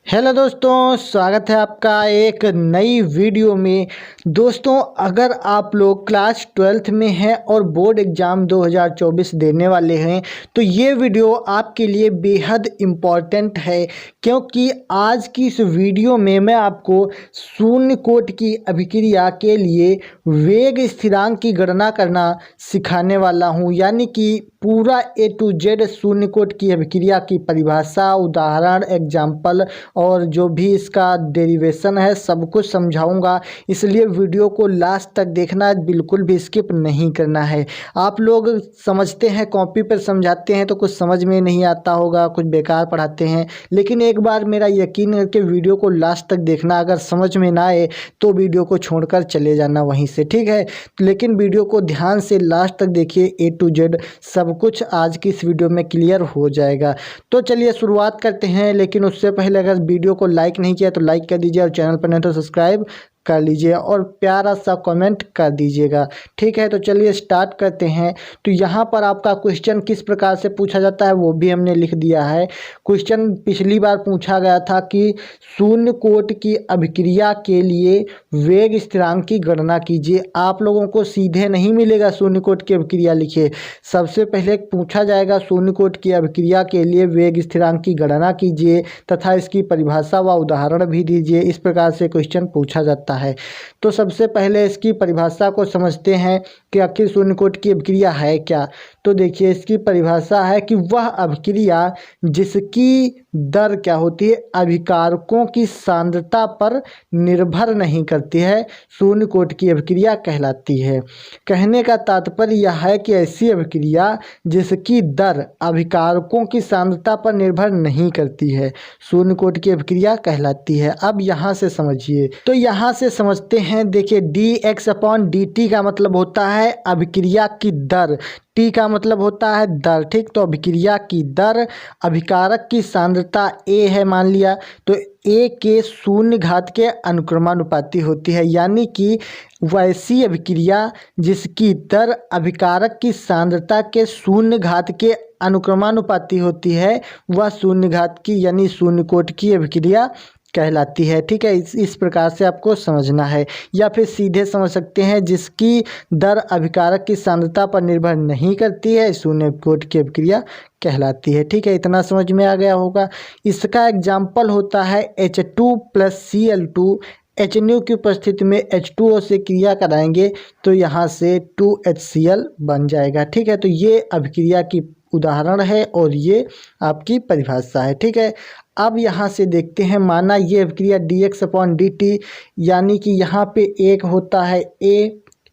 Hello दोस्तों, स्वागत है आपका एक नई वीडियो में। दोस्तों, अगर आप लोग क्लास 12th में हैं और बोर्ड एग्ज़ाम 2024 देने वाले हैं तो ये वीडियो आपके लिए बेहद इम्पॉर्टेंट है, क्योंकि आज की इस वीडियो में मैं आपको शून्य कोट की अभिक्रिया के लिए वेग स्थिरांक की गणना करना सिखाने वाला हूँ। यानी कि पूरा A to Z शून्य कोट की अभिक्रिया की परिभाषा, उदाहरण, एग्जाम्पल और जो भी इसका डेरिवेशन है सब कुछ समझाऊंगा। इसलिए वीडियो को लास्ट तक देखना, बिल्कुल भी स्किप नहीं करना है। आप लोग समझते हैं कॉपी पर समझाते हैं तो कुछ समझ में नहीं आता होगा, कुछ बेकार पढ़ाते हैं, लेकिन एक बार मेरा यकीन करके वीडियो को लास्ट तक देखना। अगर समझ में ना आए तो वीडियो को छोड़कर चले जाना वहीं से, ठीक है। लेकिन वीडियो को ध्यान से लास्ट तक देखिए, A to Z सब कुछ आज की इस वीडियो में क्लियर हो जाएगा। तो चलिए शुरुआत करते हैं, लेकिन उससे पहले अगर वीडियो को लाइक नहीं किया तो लाइक कर दीजिए और चैनल पर नहीं तो सब्सक्राइब कर लीजिए और प्यारा सा कमेंट कर दीजिएगा, ठीक है। तो चलिए स्टार्ट करते हैं। तो यहाँ पर आपका क्वेश्चन किस प्रकार से पूछा जाता है वो भी हमने लिख दिया है। क्वेश्चन पिछली बार पूछा गया था कि शून्य कोट की अभिक्रिया के लिए वेग स्थिरांक की गणना कीजिए। आप लोगों को सीधे नहीं मिलेगा शून्य कोट की अभिक्रिया लिखिए, सबसे पहले पूछा जाएगा शून्य कोट की अभिक्रिया के लिए वेग स्थिरांक की गणना कीजिए तथा इसकी परिभाषा व उदाहरण भी दीजिए। इस प्रकार से क्वेश्चन पूछा जाता है। तो सबसे पहले इसकी परिभाषा को समझते हैं कि आखिर शून्य कोट की अभिक्रिया है क्या। तो देखिए, इसकी परिभाषा है कि वह अभिक्रिया जिसकी दर क्या होती है, अभिकारकों की सांद्रता पर निर्भर नहीं करती है, शून्य कोट की अभिक्रिया कहलाती है। कहने का तात्पर्य यह है कि ऐसी अभिक्रिया जिसकी दर अभिकारकों की सांद्रता पर निर्भर नहीं करती है, शून्य कोट की अभिक्रिया कहलाती है। अब यहाँ से समझिए, तो यहाँ से समझते हैं। देखिए, dx/dt का मतलब होता है अभिक्रिया की दर, टी का मतलब होता है दर, ठीक। तो अभिक्रिया की दर, अभिकारक की सांद्रता ए है मान लिया, तो ए के शून्य घात के अनुक्रमानुपाती होती है। यानी कि वैसी अभिक्रिया जिसकी दर अभिकारक की सांद्रता के शून्य घात के अनुक्रमानुपाती होती है वह शून्य घात की यानी शून्य कोट की अभिक्रिया कहलाती है, ठीक है। इस प्रकार से आपको समझना है, या फिर सीधे समझ सकते हैं जिसकी दर अभिकारक की सांद्रता पर निर्भर नहीं करती है, शून्य कोट की अभिक्रिया कहलाती है, ठीक है। इतना समझ में आ गया होगा। इसका एग्जाम्पल होता है H2 + Cl2। HNO की उपस्थिति में H2O से क्रिया कराएंगे तो यहाँ से 2HCl बन जाएगा, ठीक है। तो ये अभिक्रिया की उदाहरण है और ये आपकी परिभाषा है, ठीक है। अब यहाँ से देखते हैं, माना ये अभिक्रिया dx/dt, यानी कि यहाँ पे एक होता है A,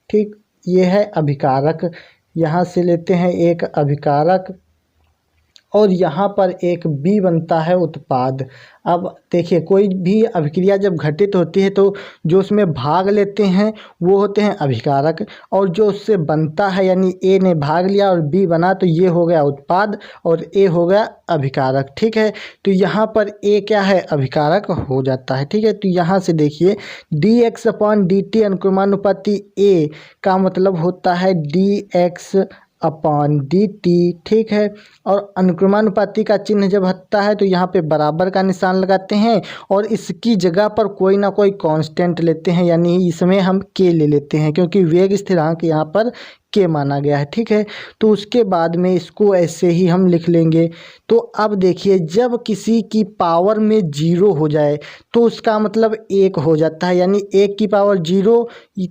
ठीक, ये है अभिकारक, यहाँ से लेते हैं एक अभिकारक और यहाँ पर एक B बनता है उत्पाद। अब देखिए, कोई भी अभिक्रिया जब घटित होती है तो जो उसमें भाग लेते हैं वो होते हैं अभिकारक, और जो उससे बनता है यानी A ने भाग लिया और B बना तो ये हो गया उत्पाद और A हो गया अभिकारक, ठीक है। तो यहाँ पर A क्या है, अभिकारक हो जाता है, ठीक है। तो यहाँ से देखिए, dx/dt अनुक्रमानुपाती A का मतलब होता है dx/dt, ठीक है। और अनुक्रमानुपाती का चिन्ह जब हटता है तो यहाँ पे बराबर का निशान लगाते हैं और इसकी जगह पर कोई ना कोई कांस्टेंट लेते हैं, यानी इसमें हम k ले लेते हैं क्योंकि वेग स्थिरांक यहाँ पर k माना गया है, ठीक है। तो उसके बाद में इसको ऐसे ही हम लिख लेंगे। तो अब देखिए, जब किसी की पावर में 0 हो जाए तो उसका मतलब 1 हो जाता है, यानी 1 की पावर 0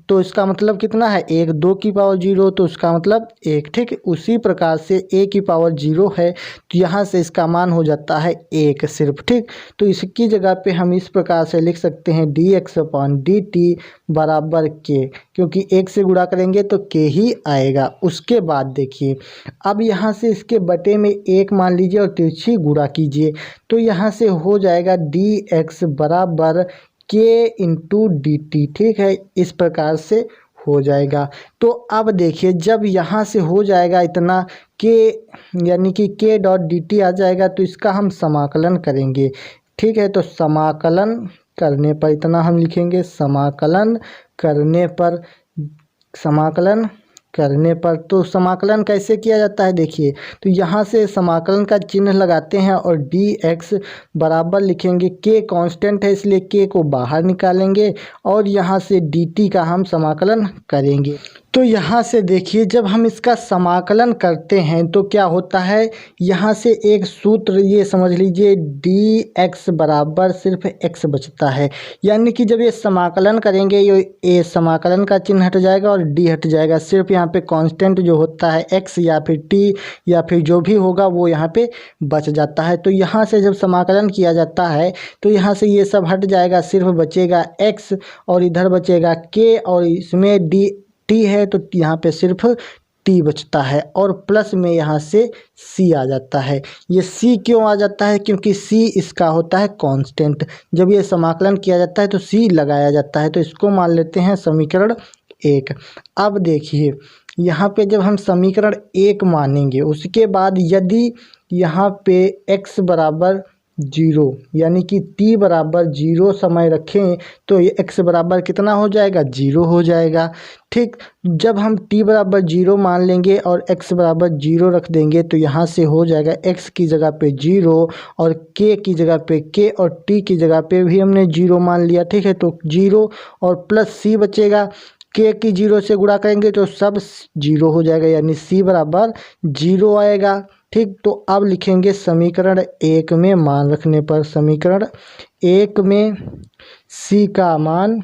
तो इसका मतलब कितना है 1, 2 की पावर 0 तो उसका मतलब 1, ठीक। उसी प्रकार से A की पावर 0 है तो यहाँ से इसका मान हो जाता है 1 सिर्फ, ठीक। तो इसकी जगह पे हम इस प्रकार से लिख सकते हैं dx/dt बराबर k, क्योंकि 1 से गुणा करेंगे तो k ही आएगा। उसके बाद देखिए, अब यहाँ से इसके बटे में 1 मान लीजिए और तिरछी गुणा कीजिए, तो यहाँ से हो जाएगा dx बराबर k × dt, ठीक है। इस प्रकार से हो जाएगा। तो अब देखिए, जब यहाँ से हो जाएगा इतना k यानी कि k.dt आ जाएगा तो इसका हम समाकलन करेंगे, ठीक है। तो समाकलन करने पर इतना हम लिखेंगे, समाकलन करने पर समाकलन करने पर। तो समाकलन कैसे किया जाता है देखिए, तो यहाँ से समाकलन का चिन्ह लगाते हैं और dx बराबर लिखेंगे, k कांस्टेंट है इसलिए k को बाहर निकालेंगे और यहाँ से dt का हम समाकलन करेंगे। तो यहाँ से देखिए जब हम इसका समाकलन करते हैं तो क्या होता है, यहाँ से एक सूत्र ये समझ लीजिए dx बराबर सिर्फ x बचता है, यानी कि जब ये समाकलन करेंगे ये समाकलन का चिन्ह हट जाएगा और d हट जाएगा, सिर्फ यहाँ पे कांस्टेंट जो होता है x या फिर t या फिर जो भी होगा वो यहाँ पे बच जाता है। तो यहाँ से जब समाकलन किया जाता है तो यहाँ से ये सब हट जाएगा, सिर्फ बचेगा x और इधर बचेगा k और इसमें t है तो यहाँ पे सिर्फ t बचता है और प्लस में यहाँ से c आ जाता है। ये c क्यों आ जाता है, क्योंकि c इसका होता है कांस्टेंट, जब ये समाकलन किया जाता है तो c लगाया जाता है, तो इसको मान लेते हैं समीकरण 1। अब देखिए यहाँ पे जब हम समीकरण 1 मानेंगे उसके बाद यदि यहाँ पे x बराबर 0 यानी कि t बराबर 0 समय रखें तो ये x बराबर कितना हो जाएगा, 0 हो जाएगा। ठीक, जब हम t बराबर 0 मान लेंगे और x बराबर 0 रख देंगे तो यहाँ से हो जाएगा x की जगह पे 0 और k की जगह पे k और t की जगह पे भी हमने 0 मान लिया। ठीक है, तो 0 और प्लस c बचेगा, k की 0 से गुणा करेंगे तो सब 0 हो जाएगा यानी c बराबर 0 आएगा। ठीक, तो अब लिखेंगे समीकरण 1 में मान रखने पर, समीकरण 1 में c का मान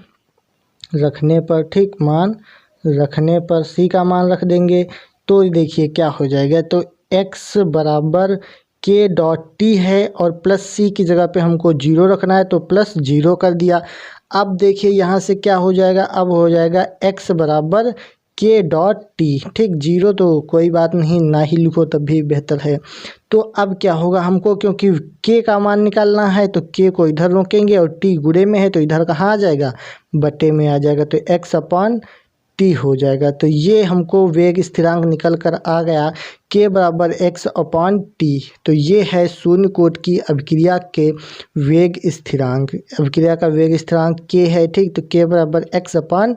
रखने पर, ठीक, मान रखने पर c का मान रख देंगे तो देखिए क्या हो जाएगा, तो x बराबर k डॉट t है और प्लस c की जगह पे हमको 0 रखना है तो प्लस 0 कर दिया। अब देखिए यहाँ से क्या हो जाएगा, अब हो जाएगा x बराबर k डॉट t। ठीक, 0 तो कोई बात नहीं, ना ही लिखो तब भी बेहतर है। तो अब क्या होगा, हमको क्योंकि k का मान निकालना है तो k को इधर रोकेंगे और t गुणे में है तो इधर कहाँ आ जाएगा, बटे में आ जाएगा, तो x अपॉन t हो जाएगा। तो ये हमको वेग स्थिरांक निकल कर आ गया k बराबर x अपॉन t। तो ये है शून्य कोट की अभिक्रिया के वेग स्थिरांक, अभिक्रिया का वेग स्थिरांक k है। ठीक, तो k बराबर x अपॉन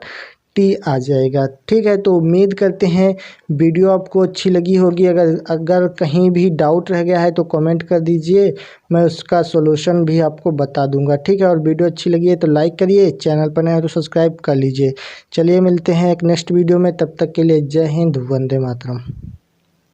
t आ जाएगा। ठीक है, तो उम्मीद करते हैं वीडियो आपको अच्छी लगी होगी। अगर कहीं भी डाउट रह गया है तो कमेंट कर दीजिए, मैं उसका सॉल्यूशन भी आपको बता दूंगा। ठीक है, और वीडियो अच्छी लगी है तो लाइक करिए, चैनल पर नए हो तो सब्सक्राइब कर लीजिए। चलिए मिलते हैं एक नेक्स्ट वीडियो में, तब तक के लिए जय हिंद, वंदे मातरम।